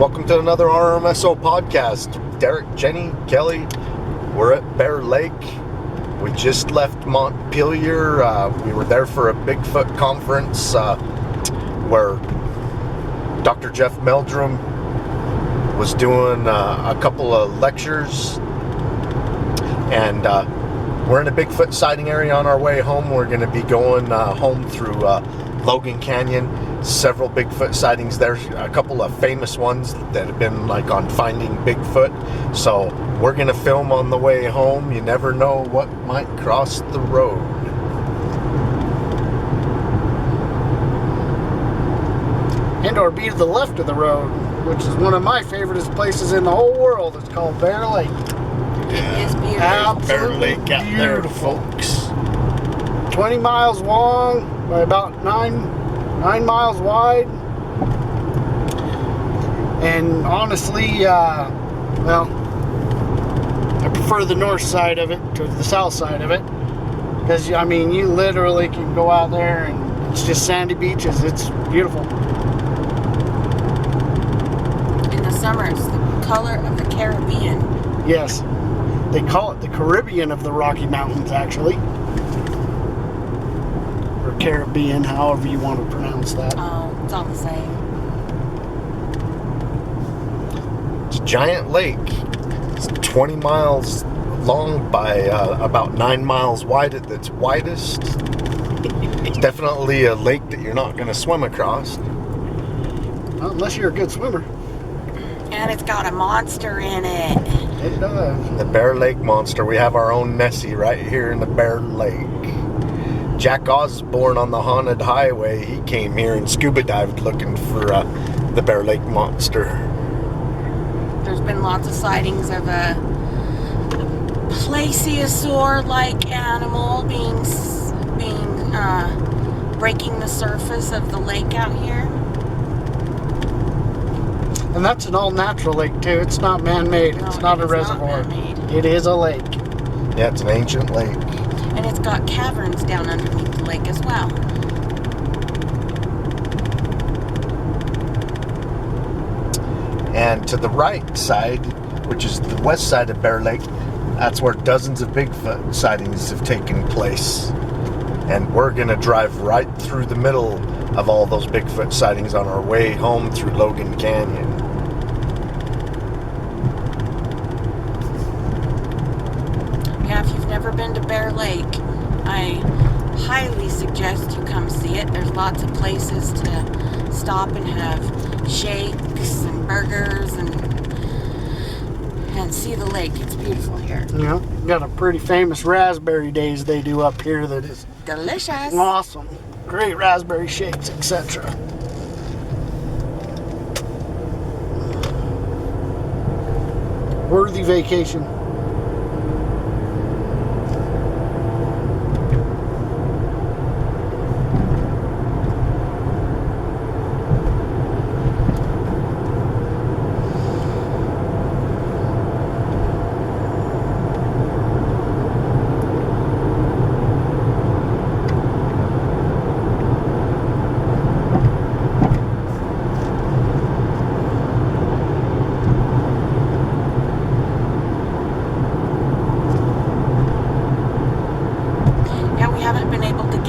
Welcome to another RMSO podcast. Derek, Jenny, Kelly, we're at Bear Lake. We just left Montpelier. We were there for a Bigfoot conference where Dr. Jeff Meldrum was doing a couple of lectures. And we're in a Bigfoot sighting area on our way home. We're going to be going home through Logan Canyon. Several Bigfoot sightings there, a couple of famous ones that have been like on Finding Bigfoot. So we're gonna film on the way home. You never know what might cross the road. And or be to the left of the road, which is one of my favorite places in the whole world. It's called Bear Lake. Yeah, It is beautiful. Absolutely Bear Lake out there, folks. 20 miles long by about 9 miles wide. And honestly, well, I prefer the north side of it to the south side of it. Because, I mean, you literally can go out there and it's just sandy beaches. It's beautiful. In the summer, it's the color of the Caribbean. Yes. They call it the Caribbean of the Rocky Mountains, actually. Or Caribbean, however you want to pronounce that. Oh, it's all the same. It's a giant lake. It's 20 miles long by about 9 miles wide at its widest. It's definitely a lake that you're not going to swim across. Well, unless you're a good swimmer. And it's got a monster in it. It does. The Bear Lake Monster. We have our own Nessie right here in the Bear Lake. Jack Osborne on the Haunted Highway, he came here and scuba dived looking for the Bear Lake Monster. There's been lots of sightings of a plesiosaur-like animal breaking the surface of the lake out here. And that's an all-natural lake, too. It's not man-made. It's No, not a it's reservoir. not man-made. It is a lake. Yeah, it's an ancient lake. And it's got caverns down underneath the lake as well. And to the right side, which is the west side of Bear Lake, that's where dozens of Bigfoot sightings have taken place. And we're going to drive right through the middle of all those Bigfoot sightings on our way home through Logan Canyon. Yeah, if you've never been to Bear Lake, I highly suggest you come see it. There's lots of places to stop and have shakes and burgers and see the lake. It's beautiful here. You know, got a pretty famous raspberry days they do up here that is Delicious. awesome. Great raspberry shakes, etc. Worthy vacation.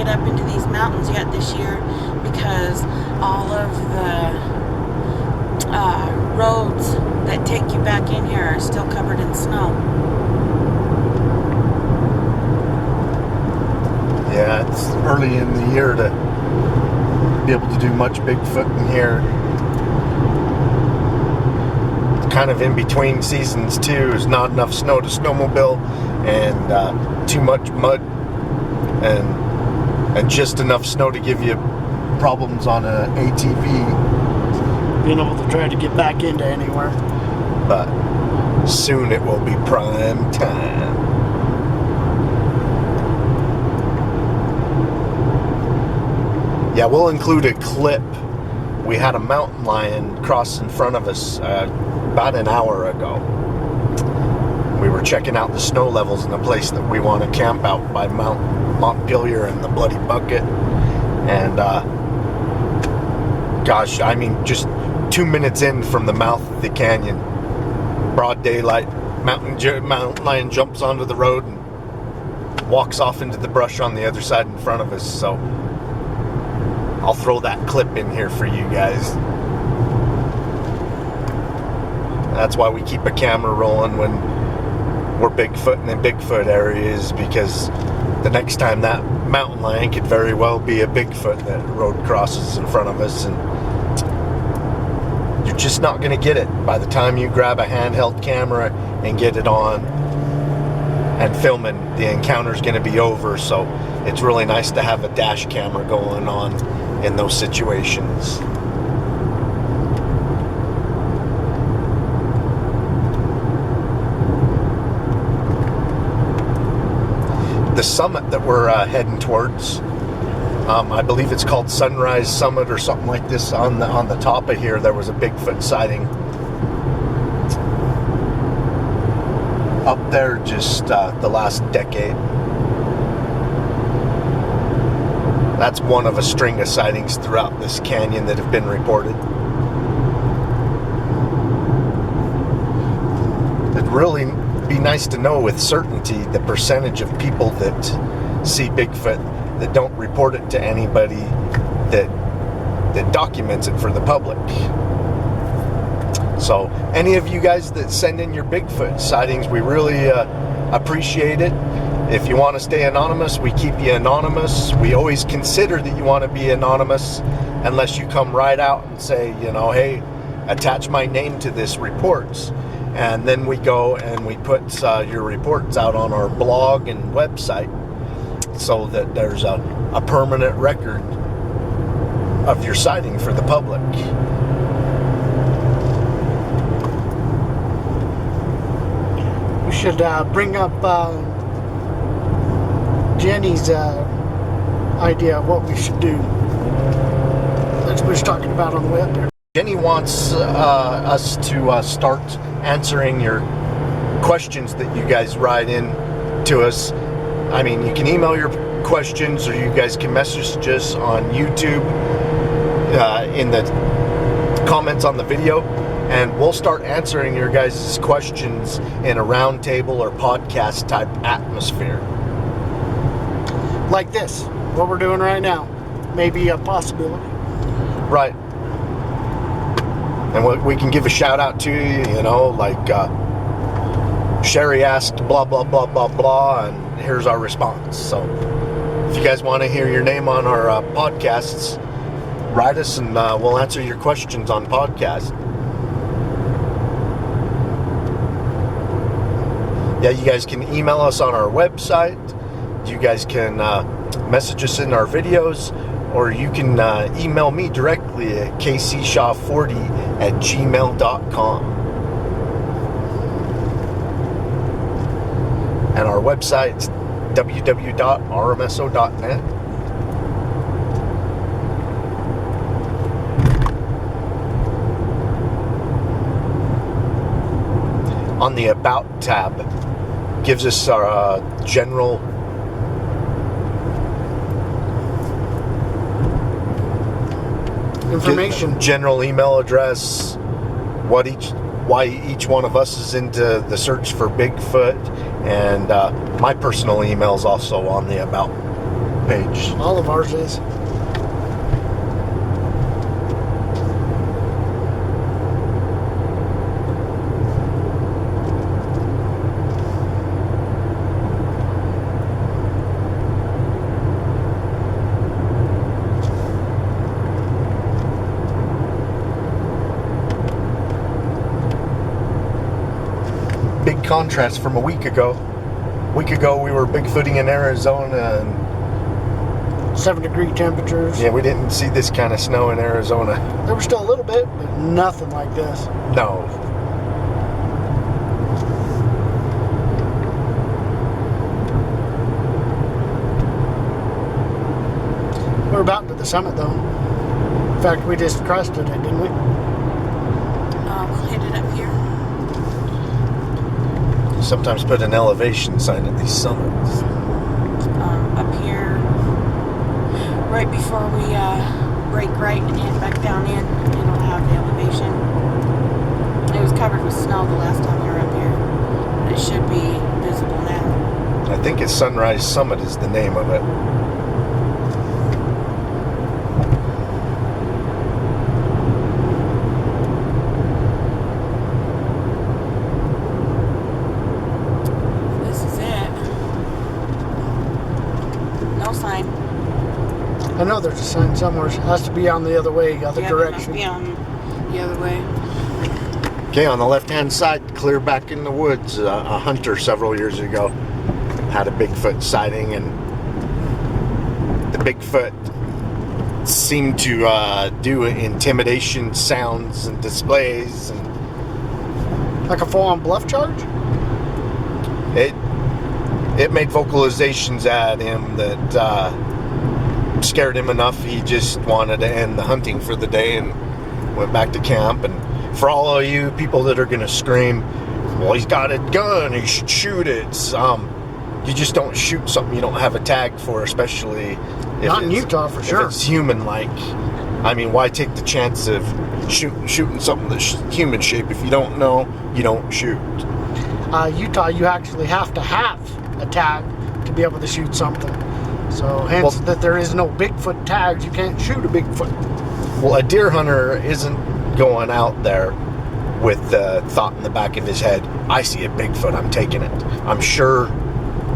Up into these mountains yet this year because all of the roads that take you back in here are still covered in snow. Yeah, it's early in the year to be able to do much Bigfoot in here. It's kind of in between seasons too. There's not enough snow to snowmobile and too much mud and just enough snow to give you problems on an ATV. Being able to try to get back into anywhere. But soon it will be prime time. Yeah, we'll include a clip. We had a mountain lion cross in front of us about an hour ago. We were checking out the snow levels in the place that we want to camp out by Montpelier and the Bloody Bucket. And gosh, I mean, just 2 minutes in from the mouth of the canyon. Broad daylight, mountain lion jumps onto the road and walks off into the brush on the other side in front of us. So I'll throw that clip in here for you guys. That's why we keep a camera rolling when we're Bigfooting in Bigfoot areas, because the next time that mountain lion could very well be a Bigfoot that road crosses in front of us, and you're just not going to get it by the time you grab a handheld camera and get it on and filming. The encounter's going to be over, so it's really nice to have a dash camera going on in those situations. The summit that we're heading towards, I believe it's called Sunrise Summit or something like this. On the top of here, there was a Bigfoot sighting up there just the last decade. That's one of a string of sightings throughout this canyon that have been reported. It'd really be nice to know with certainty the percentage of people that see Bigfoot that don't report it to anybody that documents it for the public. So any of you guys that send in your Bigfoot sightings, we really appreciate it. If you want to stay anonymous, we keep you anonymous. We always consider that you want to be anonymous unless you come right out and say, you know, hey, attach my name to this report. And then we go and we put your reports out on our blog and website so that there's a permanent record of your sighting for the public. We should bring up Jenny's idea of what we should do. That's what we was talking about on the way up there. Jenny wants us to start answering your questions that you guys write in to us. I mean, you can email your questions, or you guys can message us on YouTube in the comments on the video, and we'll start answering your guys' questions in a roundtable or podcast type atmosphere. Like this, what we're doing right now, maybe a possibility. Right. And we can give a shout out to you, you know, like Sherry asked blah, blah, blah, blah, blah, and here's our response. So if you guys want to hear your name on our podcasts, write us and we'll answer your questions on podcast. Yeah, you guys can email us on our website. You guys can message us in our videos, or you can email me directly at kcshaw40@gmail.com. And our website's www.rmso.net. On the About tab, gives us our general information, general email address, why each one of us is into the search for Bigfoot, and my personal email is also on the About page. All of ours is. Big contrast from a week ago. A week ago we were Bigfooting in Arizona, and 7-degree temperatures. yeah, we didn't see this kind of snow in Arizona. There was still a little bit, but nothing like this. No. We're about to the summit, though. In fact, we just crested it, didn't we? We'll hit it up here. Sometimes put an elevation sign at these summits. Up here, right before we break right and head back down in, it'll have the elevation. elevation. It was covered with snow the last time we were up here. But it should be visible now. I think it's Sunrise Summit is the name of it. This is it. No sign. I know there's a sign somewhere. It has to be on the other way, other Yeah, direction. It must be on the other way. Okay, on the left-hand side, clear back in the woods, a hunter several years ago had a Bigfoot sighting, and the Bigfoot seemed to do intimidation sounds and displays, and Like a full-on bluff charge? it made vocalizations at him that scared him enough he just wanted to end the hunting for the day and went back to camp. And for all of you people that are going to scream, well, he's got a gun, he should shoot it. You just don't shoot something you don't have a tag for, especially if Not in Utah, for sure. If it's human-like. I mean, why take the chance of shooting something that's human shape? If you don't know, you don't shoot. Utah, you actually have to have a tag to be able to shoot something. So hence that there is no Bigfoot tags. You can't shoot a Bigfoot. Well, a deer hunter isn't going out there with the thought in the back of his head, I see a Bigfoot, I'm taking it. I'm sure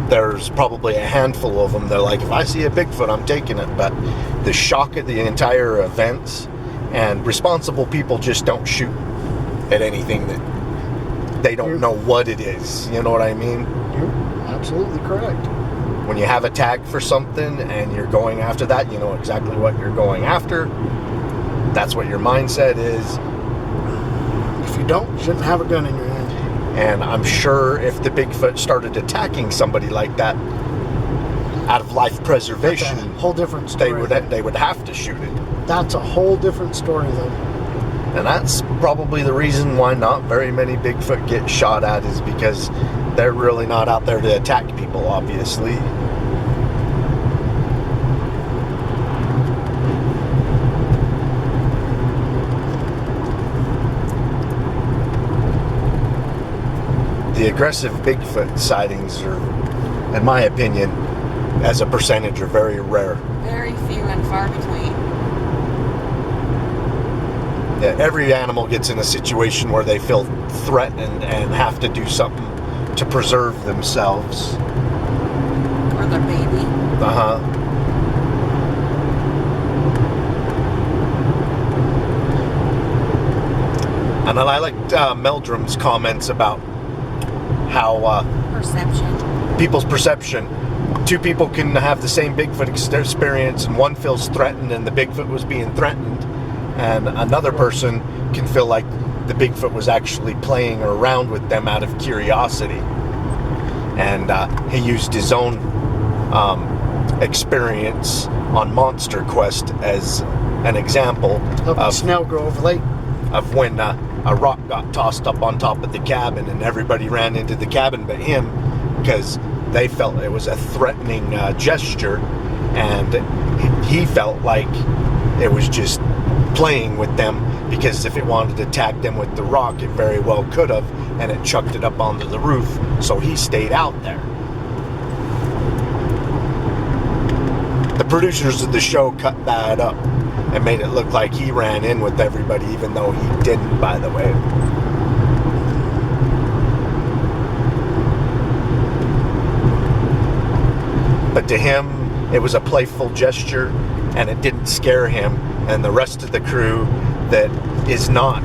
there's probably a handful of them that are like, if I see a Bigfoot, I'm taking it. But the shock of the entire events, and responsible people just don't shoot at anything that they don't know what it is. You know what I mean? You're absolutely correct. When you have a tag for something and you're going after that, you know exactly what you're going after. That's what your mindset is. If you don't, you shouldn't have a gun in your hand. And I'm sure if the Bigfoot started attacking somebody like that out of life preservation, That's a whole different story. they would have to shoot it. That's a whole different story, though. And that's probably the reason why not very many Bigfoot get shot at, is because they're really not out there to attack people, obviously. The aggressive Bigfoot sightings are, in my opinion, as a percentage, are very rare. Very few and far between. Yeah, every animal gets in a situation where they feel threatened and have to do something to preserve themselves. Or their baby. Uh-huh. And then I liked Meldrum's comments about how Perception. people's perception. Two people can have the same Bigfoot experience, and one feels threatened and the Bigfoot was being threatened, and another person can feel like the Bigfoot was actually playing around with them out of curiosity. And he used his own experience on Monster Quest as an example Up in Snellgrove Lake. of when a rock got tossed up on top of the cabin and everybody ran into the cabin but him, because they felt it was a threatening gesture, and he felt like it was just playing with them, because if it wanted to attack them with the rock, it very well could have, and it chucked it up onto the roof, so he stayed out there. The producers of the show cut that up and made it look like he ran in with everybody, even though he didn't, by the way. But to him, it was a playful gesture, and it didn't scare him. And the rest of the crew that is not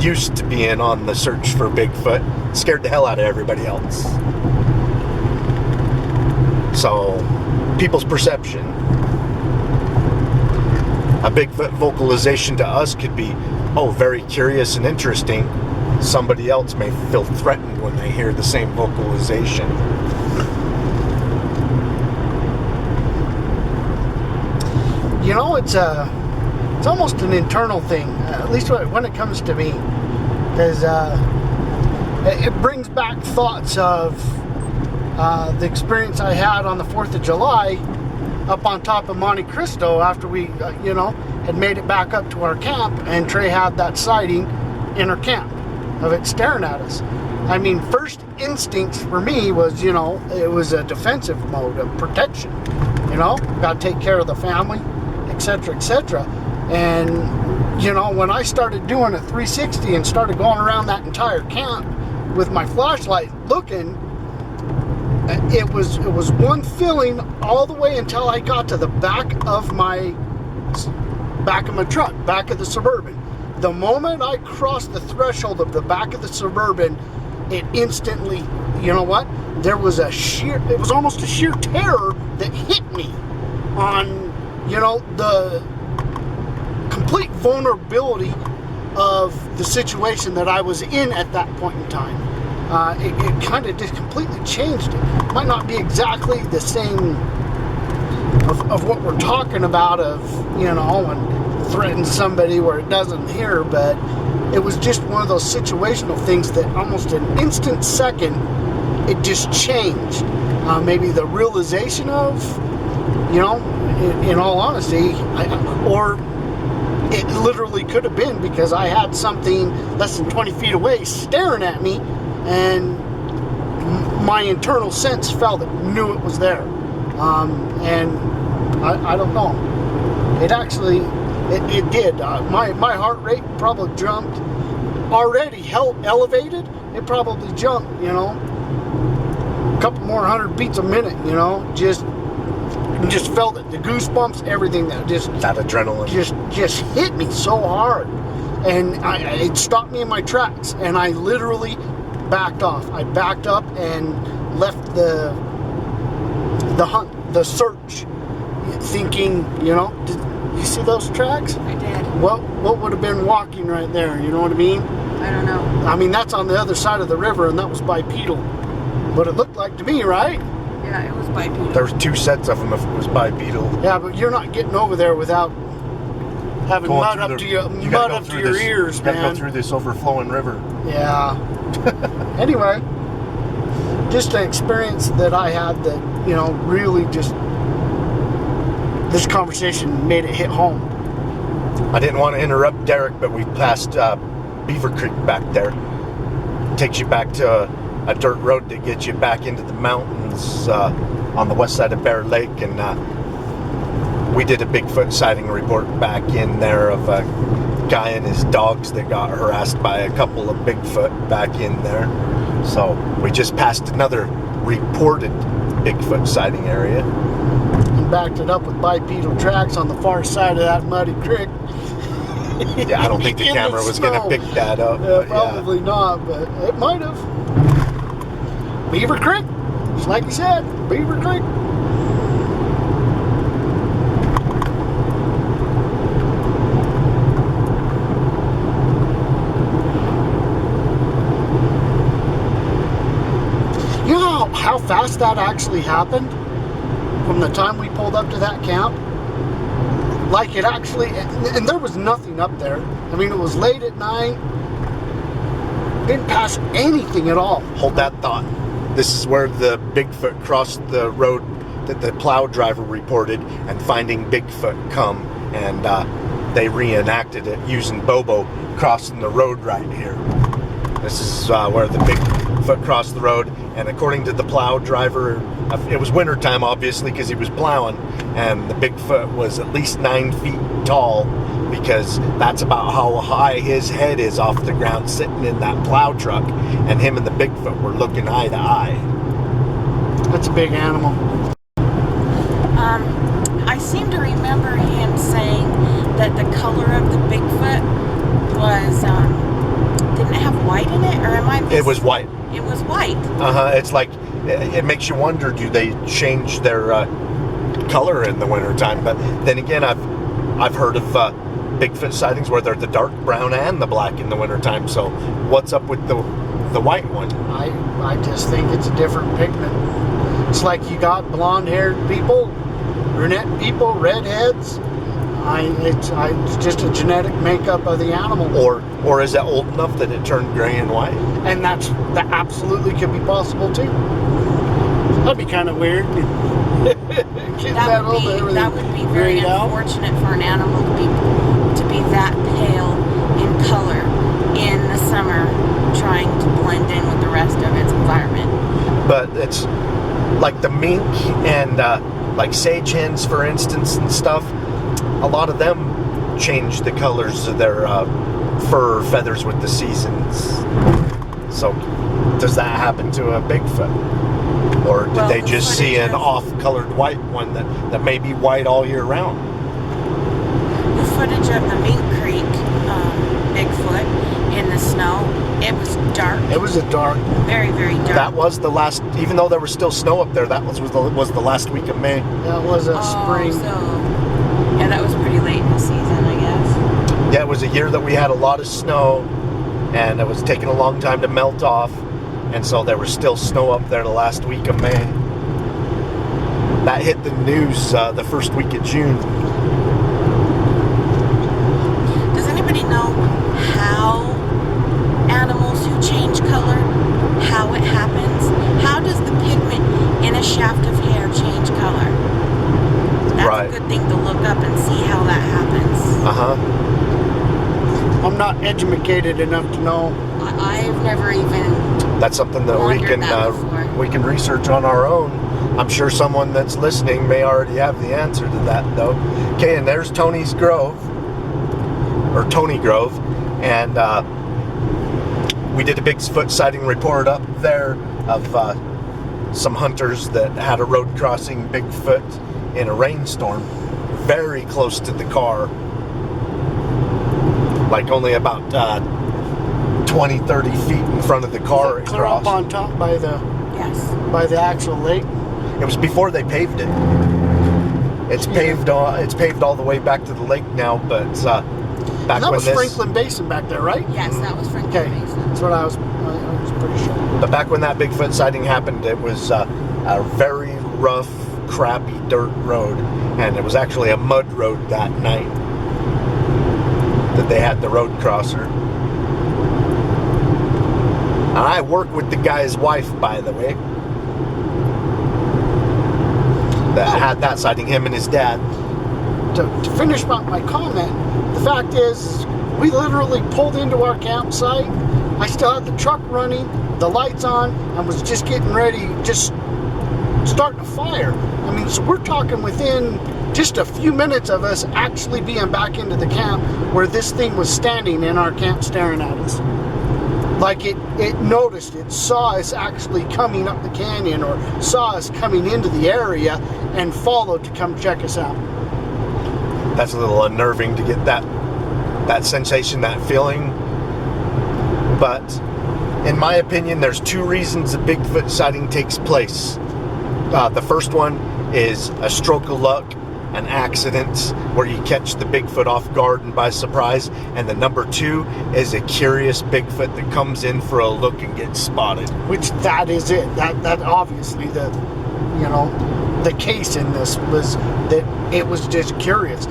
used to being on the search for Bigfoot scared the hell out of everybody else. So, people's perception. A Bigfoot vocalization to us could be, oh, very curious and interesting. Somebody else may feel threatened when they hear the same vocalization. You know, it's almost an internal thing, at least when it comes to me, because it brings back thoughts of the experience I had on the 4th of July up on top of Monte Cristo after we, had made it back up to our camp, and Trey had that sighting in her camp of it staring at us. I mean, first instinct for me was, it was a defensive mode of protection. Got to take care of the family, etc., etc. And, when I started doing a 360 and started going around that entire camp with my flashlight looking, it was one feeling all the way until I got to the back of my truck, back of the Suburban. The moment I crossed the threshold of the back of the Suburban, it instantly, there was it was almost a sheer terror that hit me on, the complete vulnerability of the situation that I was in at that point in time. It kind of just completely changed it. Might not be exactly the same of what we're talking about and threaten somebody where it doesn't hear, but it was just one of those situational things that almost an instant second, it just changed. Maybe the realization of, in all honesty, or it literally could have been because I had something less than 20 feet away staring at me, and my internal sense felt it, knew it was there. And I don't know. It actually, it did. My heart rate probably jumped, already elevated. It probably jumped, a couple more 100 beats a minute, just felt it, the goosebumps, everything that that adrenaline just hit me so hard, and it stopped me in my tracks, and I literally backed off. I backed up and left the hunt, the search, thinking, did you see those tracks? I did. What would have been walking right there? You know what I mean? I don't know. I mean, that's on the other side of the river, and that was bipedal. What it looked like to me, right? Yeah, it was bipedal. There was 2 sets of them if it was bipedal. Yeah, but you're not getting over there without having Going mud through up to your ears, you gotta man. go through this overflowing river. Yeah. Anyway, just an experience that I had that, really just, this conversation made it hit home. I didn't want to interrupt Derek, but we passed Beaver Creek back there. Takes you back to a dirt road that gets you back into the mountains on the west side of Bear Lake, and we did a Bigfoot sighting report back in there of a guy and his dogs that got harassed by a couple of Bigfoot back in there. So we just passed another reported Bigfoot sighting area. And backed it up with bipedal tracks on the far side of that muddy creek. Yeah, I don't think the camera was going to pick that up. Yeah, probably not, but it might have. Beaver Creek, just like you said, Beaver Creek. You know how fast that actually happened from the time we pulled up to that camp? Like it actually, and there was nothing up there. I mean, it was late at night. Didn't pass anything at all. Hold that thought. This is where the Bigfoot crossed the road that the plow driver reported, and finding Bigfoot come, and they reenacted it using Bobo crossing the road right here. This is where the Bigfoot crossed the road, and according to the plow driver, it was wintertime obviously because he was plowing, and the Bigfoot was at least 9 feet tall, because that's about how high his head is off the ground sitting in that plow truck, and him and the Bigfoot were looking eye to eye. That's a big animal. I seem to remember him saying that the color of the Bigfoot was didn't have white in it, or am I missing? It was white. It was white. It's like, it makes you wonder, do they change their color in the wintertime? But then again, I've heard of Bigfoot sightings where they're the dark brown and the black in the wintertime. So what's up with the white one? I just think it's a different pigment. It's like you got blonde-haired people, brunette people, redheads. It's just a genetic makeup of the animal. Or is it old enough that it turned gray and white? And that absolutely could be possible too. That'd be kind of weird. Getting that old, everything That would be very grayed out. unfortunate for an animal to be that pale in color in the summer, trying to blend in with the rest of its environment. But it's like the mink and like sage hens, for instance, and stuff. A lot of them change the colors of their fur feathers with the seasons. So does that happen to a Bigfoot? Or did they just see an off-colored white one that may be white all year round? The footage of the Mink Creek Bigfoot in the snow, it was dark. It was a dark. Very, very dark. That was the last, even though there was still snow up there, that was the last week of May. That was a spring. So, yeah, that was pretty late in the season, I guess. Yeah, it was a year that we had a lot of snow, and it was taking a long time to melt off, and so there was still snow up there the last week of May. That hit the news the first week of June. Does anybody know how animals who change color, how it happens? How does the pigment in a shaft of hair change color? That's Right. a good thing to look up and see how that happens. I'm not educated enough to know. I've never even That's something that wondered that before. we can research on our own. I'm sure someone that's listening may already have the answer to that, though. Okay, and there's Tony's Grove, or Tony Grove, and we did a Bigfoot sighting report up there of some hunters that had a road crossing Bigfoot in a rainstorm, very close to the car, like only about 20, 30 feet in front of the car. It Clear up crossed. on top by the yes. actual lake. It was before they paved it. It's paved all the way back to the lake now, but back That when was Franklin Basin back there, right? Yes, that was Franklin Okay, Basin. that's what I was pretty sure. But back when that Bigfoot sighting happened, it was a very rough, crappy dirt road, and it was actually a mud road that night that they had the road crosser. And I work with the guy's wife, by the way, that had that sighting, him and his dad. To finish my comment, the fact is, we literally pulled into our campsite. I still had the truck running, the lights on, and was just getting ready, just starting a fire. I mean, so we're talking within just a few minutes of us actually being back into the camp where this thing was standing in our camp staring at us. Like it noticed, it saw us actually coming up the canyon or saw us coming into the area and followed to come check us out. That's a little unnerving to get that sensation, that feeling. But in my opinion, there's two reasons a Bigfoot sighting takes place. The first one is a stroke of luck, an accident where you catch the Bigfoot off guard and by surprise. And the number two is a curious Bigfoot that comes in for a look and gets spotted. Which that is it. That obviously the case in this was that it was just curious.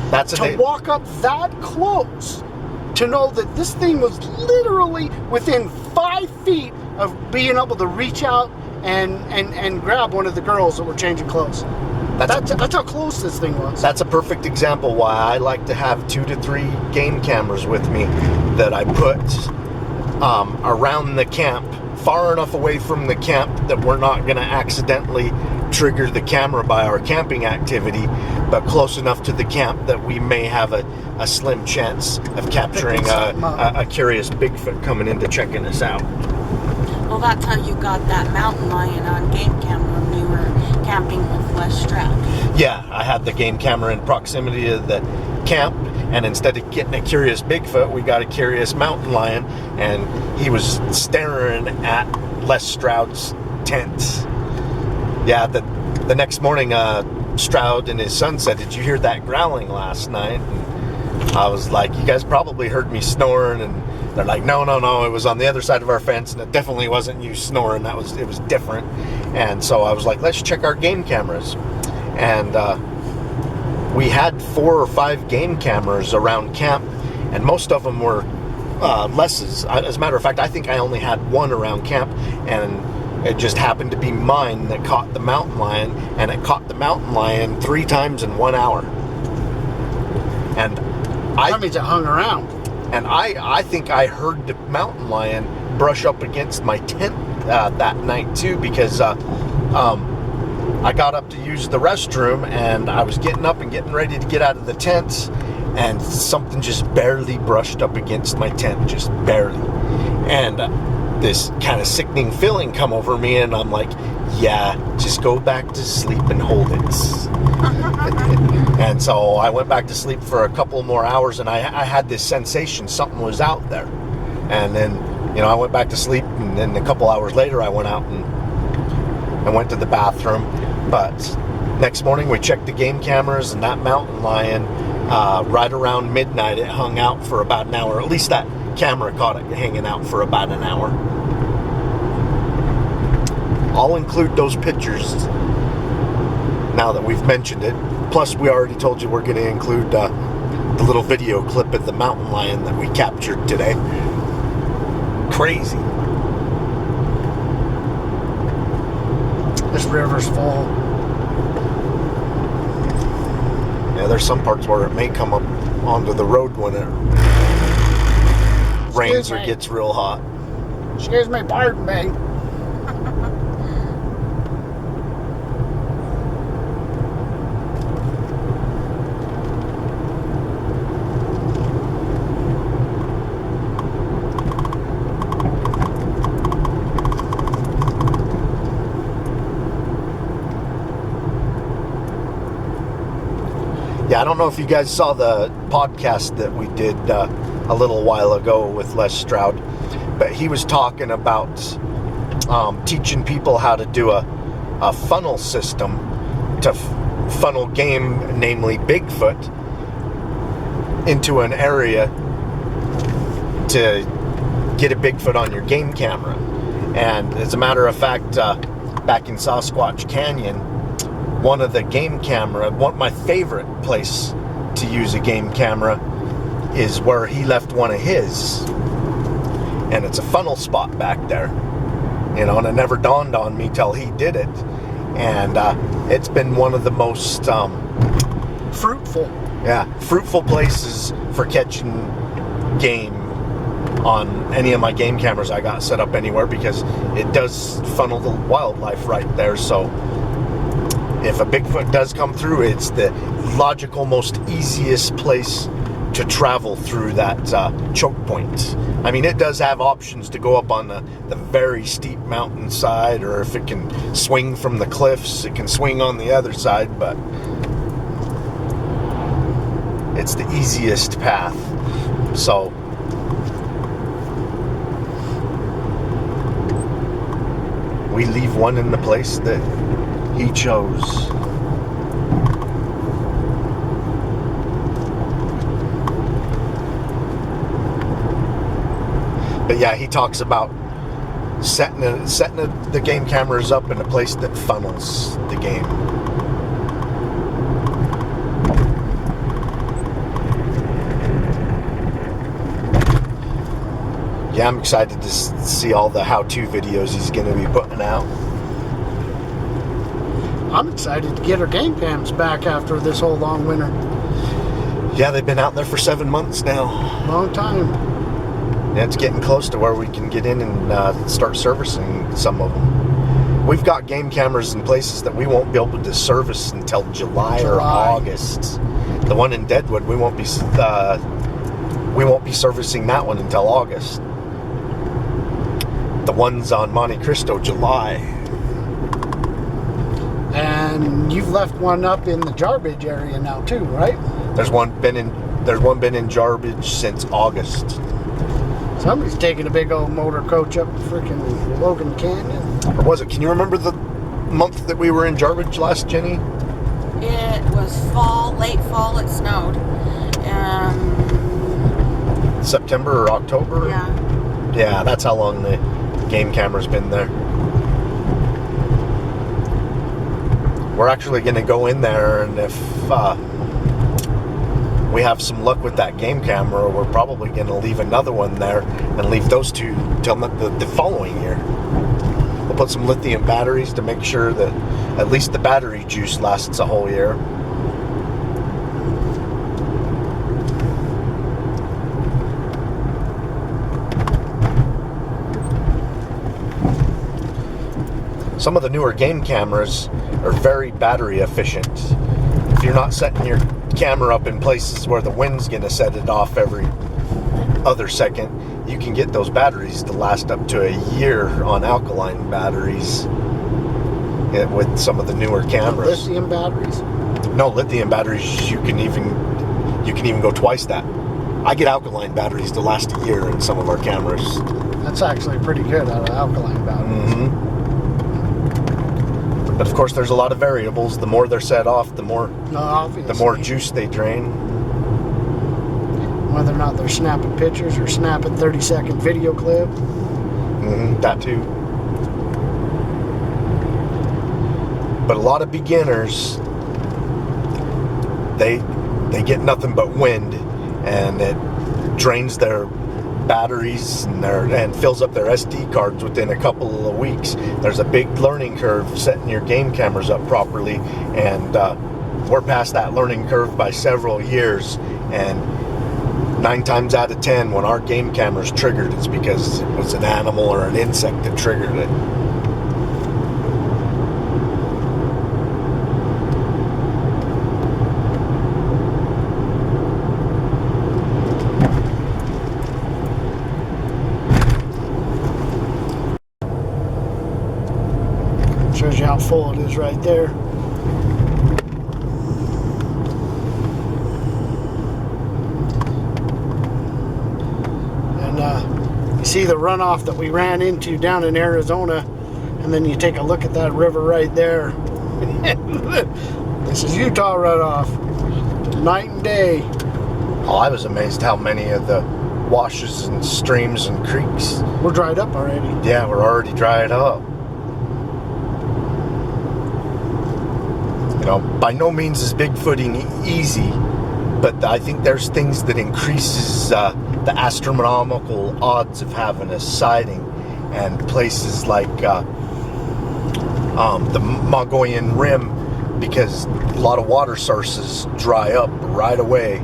Walk up that close to know that this thing was literally within 5 feet of being able to reach out and grab one of the girls that were changing clothes. That's how close this thing was. That's a perfect example why I like to have 2 to 3 game cameras with me that I put around the camp, far enough away from the camp that we're not going to accidentally trigger the camera by our camping activity, but close enough to the camp that we may have a slim chance of capturing a curious Bigfoot coming in to checking us out. Well, that's how you got that mountain lion on game camera when we were camping with Les Stroud. Yeah, I had the game camera in proximity to the camp, and instead of getting a curious Bigfoot, we got a curious mountain lion, and he was staring at Les Stroud's tent. Yeah, the next morning, Stroud and his son said, "Did you hear that growling last night?" And I was like, "You guys probably heard me snoring," and they're like, no, it was on the other side of our fence, and it definitely wasn't you snoring. It was different. And so I was like, let's check our game cameras. And we had 4 or 5 game cameras around camp, and most of them were Les's. As a matter of fact, I think I only had 1 around camp, and It just happened to be mine that caught the mountain lion, and it caught the mountain lion 3 times in 1 hour. And That means it hung around. And I think I heard the mountain lion brush up against my tent that night too, because I got up to use the restroom, and I was getting up and getting ready to get out of the tent, and something just barely brushed up against my tent, just barely. And this kind of sickening feeling come over me, and I'm like, yeah, just go back to sleep and hold it. And so I went back to sleep for a couple more hours, and I had this sensation something was out there. And then, I went back to sleep, and then a couple hours later I went out and I went to the bathroom. But next morning we checked the game cameras, and that mountain lion, right around midnight, it hung out for about an hour. At least that camera caught it hanging out for about an hour. I'll include those pictures now that we've mentioned it. Plus, we already told you we're going to include the little video clip of the mountain lion that we captured today. Crazy. This river's full. Yeah, there's some parts where it may come up onto the road when it rains or gets real hot. Excuse me, pardon me. Yeah, I don't know if you guys saw the podcast that we did a little while ago with Les Stroud, but he was talking about teaching people how to do a funnel system to funnel game, namely Bigfoot, into an area to get a Bigfoot on your game camera. And as a matter of fact, back in Sasquatch Canyon, one of the game camera, my favorite place to use a game camera is where he left one of his. And it's a funnel spot back there. And it never dawned on me till he did it. And it's been one of the most fruitful places for catching game on any of my game cameras I got set up anywhere, because it does funnel the wildlife right there. So if a Bigfoot does come through, it's the logical, most easiest place to travel through that choke point. I mean, it does have options to go up on the very steep mountainside, or if it can swing from the cliffs, it can swing on the other side, but it's the easiest path. So we leave one in the place that he chose. But yeah, he talks about setting the game cameras up in a place that funnels the game. Yeah, I'm excited to see all the how-to videos he's going to be putting out. I'm excited to get our game cams back after this whole long winter. Yeah, they've been out there for 7 months now. Long time. Yeah, it's getting close to where we can get in and start servicing some of them. We've got game cameras in places that we won't be able to service until July or August. The one in Deadwood, we won't be servicing that one until August. The ones on Monte Cristo, July. And you've left one up in the Jarbidge area now too, right? There's one been in Jarbidge since August. Somebody's taking a big old motor coach up freaking Logan Canyon. Or was it? Can you remember the month that we were in Jarbidge last, Jenny? It was fall, late fall. It snowed. September or October? Yeah. Yeah, that's how long the game camera's been there. We're actually going to go in there, and if we have some luck with that game camera, we're probably going to leave another one there and leave those two till the following year. We'll put some lithium batteries to make sure that at least the battery juice lasts a whole year. Some of the newer game cameras are very battery efficient. If you're not setting your camera up in places where the wind's going to set it off every other second, you can get those batteries to last up to a year on alkaline batteries with some of the newer cameras. Lithium batteries? No, lithium batteries, you can even go twice that. I get alkaline batteries to last a year in some of our cameras. That's actually pretty good out of alkaline batteries. Mm-hmm. But of course, there's a lot of variables. The more they're set off, the more juice they drain. Whether or not they're snapping pictures or snapping 30-second video clip. Mm-hmm, that too. But a lot of beginners, they get nothing but wind, and it drains their batteries and fills up their SD cards within a couple of weeks. There's a big learning curve setting your game cameras up properly, and we're past that learning curve by several years. And 9 times out of 10, when our game camera's triggered, it's because it was an animal or an insect that triggered it. Shows you how full it is right there. And you see the runoff that we ran into down in Arizona, and then you take a look at that river right there. This is Utah runoff. Night and day. Oh, I was amazed how many of the washes and streams and creeks We're dried up already. Yeah, we're already dried up. You know, by no means is Bigfooting easy, but I think there's things that increases the astronomical odds of having a sighting, and places like the Mongolian Rim, because a lot of water sources dry up right away.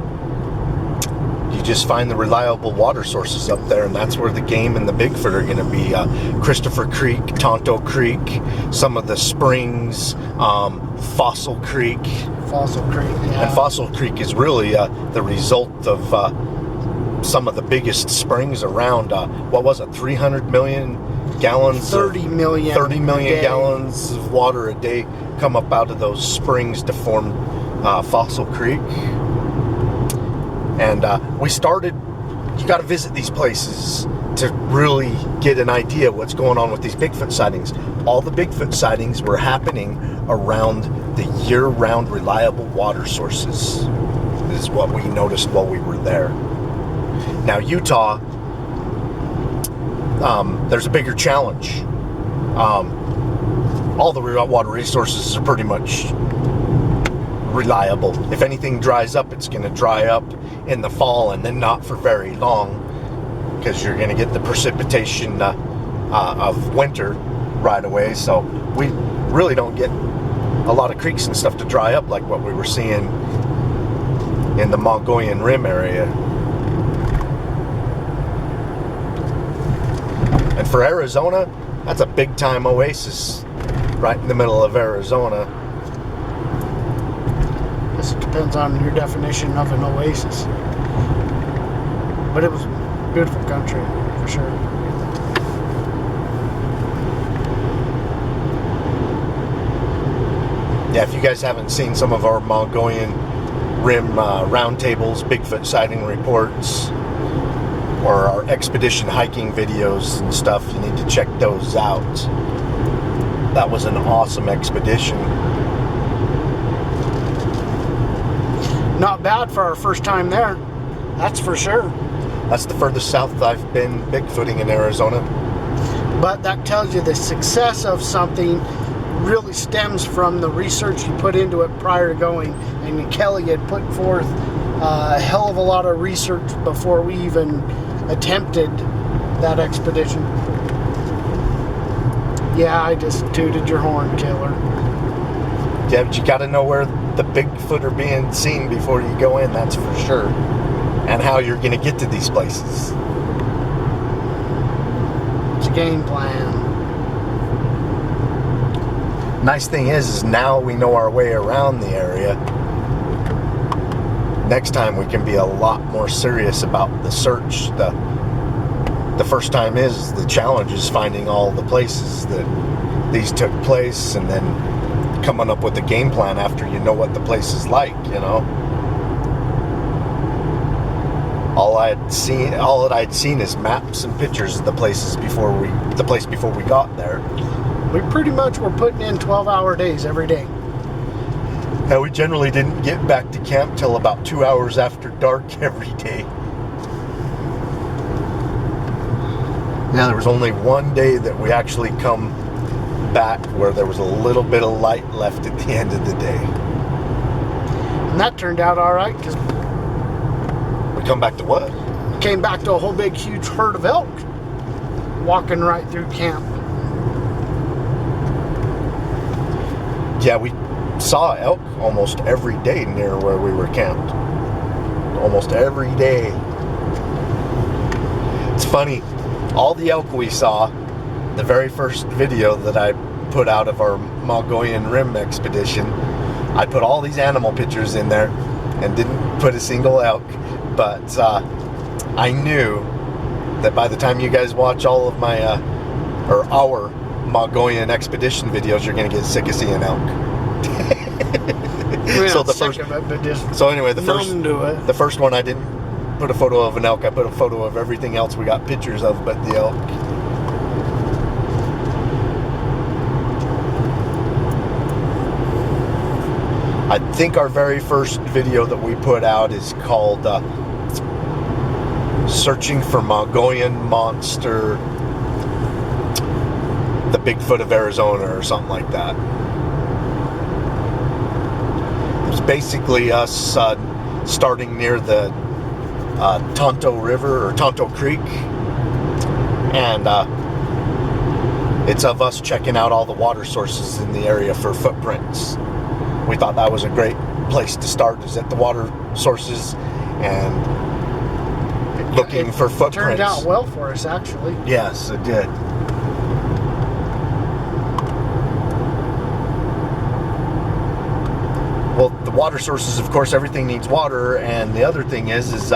You just find the reliable water sources up there, and that's where the game and the Bigfoot are going to be. Christopher Creek, Tonto Creek, some of the springs, Fossil Creek. Fossil Creek, yeah. And Fossil Creek is really the result of some of the biggest springs around. What was it, 300 million gallons? 30 million. 30 million gallons of water a day come up out of those springs to form Fossil Creek. And we started, you got to visit these places to really get an idea what's going on with these Bigfoot sightings. All the Bigfoot sightings were happening around the year-round reliable water sources. This is what we noticed while we were there. Now, Utah, there's a bigger challenge. All the water resources are pretty much reliable. If anything dries up, it's going to dry up in the fall, and then not for very long, because you're going to get the precipitation of winter right away. So we really don't get a lot of creeks and stuff to dry up like what we were seeing in the Mongolian Rim area. And for Arizona, that's a big time oasis right in the middle of Arizona. This depends on your definition of an oasis. But it was beautiful country, for sure. Yeah, if you guys haven't seen some of our Mongolian Rim roundtables, Bigfoot sighting reports, or our expedition hiking videos and stuff, you need to check those out. That was an awesome expedition. Not bad for our first time there, that's for sure. That's the furthest south I've been Bigfooting in Arizona. But that tells you the success of something really stems from the research you put into it prior to going. And Kelly had put forth a hell of a lot of research before we even attempted that expedition. Yeah, I just tooted your horn, killer. Yeah, but you got to know where the Bigfoot are being seen before you go in, that's for sure. And how you're going to get to these places. It's a game plan. Nice thing is now we know our way around the area. Next time we can be a lot more serious about the search. The first time is the challenge is finding all the places that these took place, and then coming up with a game plan after you know what the place is like, you know. All that I'd seen is maps and pictures of the place before we got there. We pretty much were putting in 12-hour days every day. And we generally didn't get back to camp till about 2 hours after dark every day. Yeah, there was only one day that we actually come back where there was a little bit of light left at the end of the day. And that turned out all right, because We come back to what? we came back to a whole big, huge herd of elk walking right through camp. Yeah, we saw elk almost every day near where we were camped. Almost every day. It's funny, all the elk we saw, the very first video that I put out of our Mongolian Rim expedition, I put all these animal pictures in there and didn't put a single elk, but I knew that by the time you guys watch all of my, our Mongolian expedition videos, you're going to get sick of seeing elk. We're So not the sick first- of it, but just So anyway, the numb to it. first one I didn't put a photo of an elk. I put a photo of everything else we got pictures of but the elk. I think our very first video that we put out is called Searching for Mongolian Monster, the Bigfoot of Arizona, or something like that. It was basically us starting near the Tonto River or Tonto Creek, and it's of us checking out all the water sources in the area for footprints. We thought that was a great place to start, is at the water sources and looking for footprints. Turned out well for us, actually. Yes, it did. Well, the water sources, of course, everything needs water, and the other thing is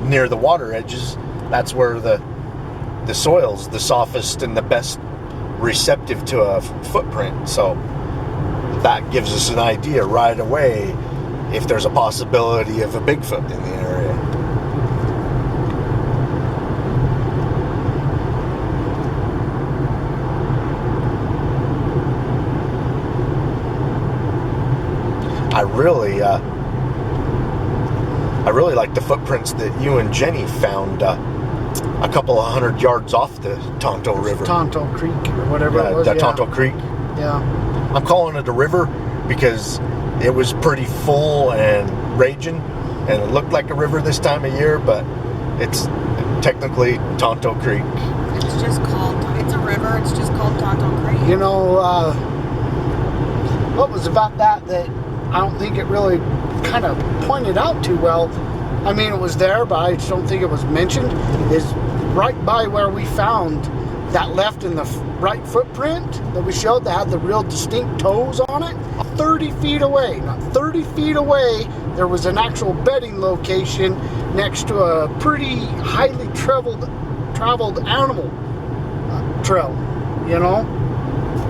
near the water edges, that's where the soil's the softest and the best receptive to a footprint. So that gives us an idea right away if there's a possibility of a Bigfoot in the area. I really like the footprints that you and Jenny found a couple of 100 yards off the Tonto River. Tonto Creek or whatever it was. The Tonto Creek. Yeah. I'm calling it a river because it was pretty full and raging, and it looked like a river this time of year, but it's technically Tonto Creek. It's a river, it's just called Tonto Creek. You know, what was about that I don't think it really kind of pointed out too well. I mean, it was there, but I just don't think it was mentioned. Is right by where we found that left in the right footprint that we showed that had the real distinct toes on it. 30 feet away, there was an actual bedding location next to a pretty highly traveled animal trail, you know,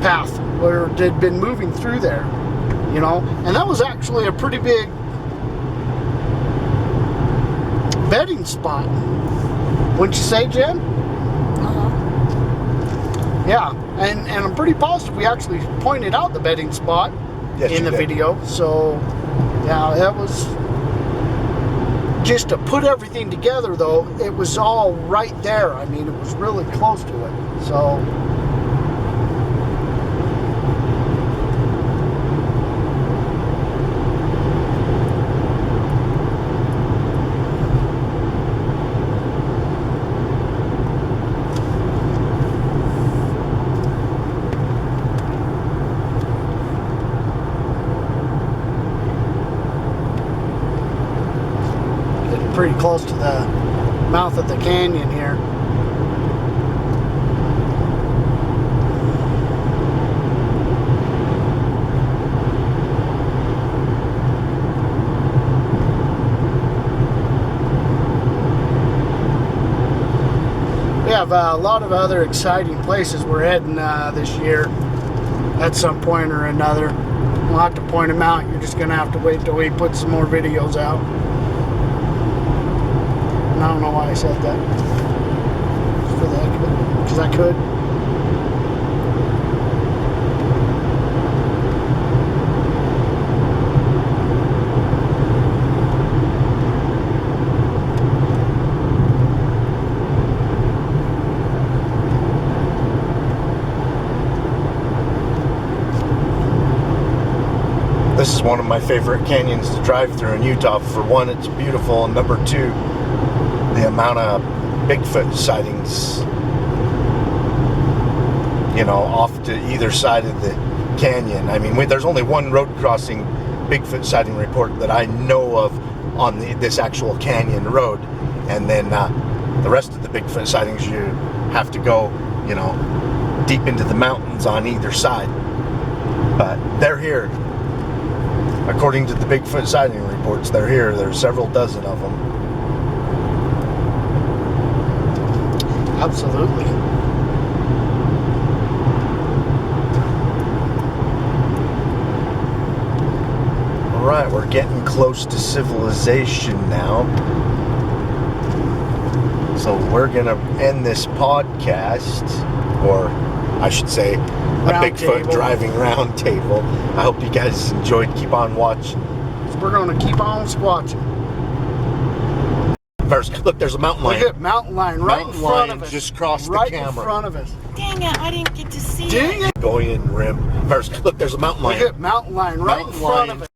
path where it had been moving through there, you know, and that was actually a pretty big bedding spot. Wouldn't you say, Jen? Yeah, and I'm pretty positive we actually pointed out the bedding spot in the video. So, yeah, that was just to put everything together, though. It was all right there. I mean, it was really close to it. So, pretty close to the mouth of the canyon here. We have a lot of other exciting places we're heading this year at some point or another. We'll have to point them out. You're just going to have to wait till we put some more videos out. And I don't know why I said that. Just for the heck of it. Because I could. This is one of my favorite canyons to drive through in Utah. For one, it's beautiful, and number two, the amount of Bigfoot sightings, you know, off to either side of the canyon. I mean, there's only one road crossing Bigfoot sighting report that I know of on this actual canyon road, and then the rest of the Bigfoot sightings, you have to go, you know, deep into the mountains on either side. But they're here. According to the Bigfoot sighting reports, they're here. There's several dozen of them. Absolutely. All right, we're getting close to civilization now. So we're going to end this podcast, or I should say, a Bigfoot driving round table. I hope you guys enjoyed. Keep on watching. So we're going to keep on squatching. First, look, there's a mountain lion. Look at mountain lion right in front of us. Just crossed the camera. Right in front of us. Dang it, I didn't get to see it. Dang it. Going in rim. First, look, there's a mountain lion. Look at mountain lion right in front of us.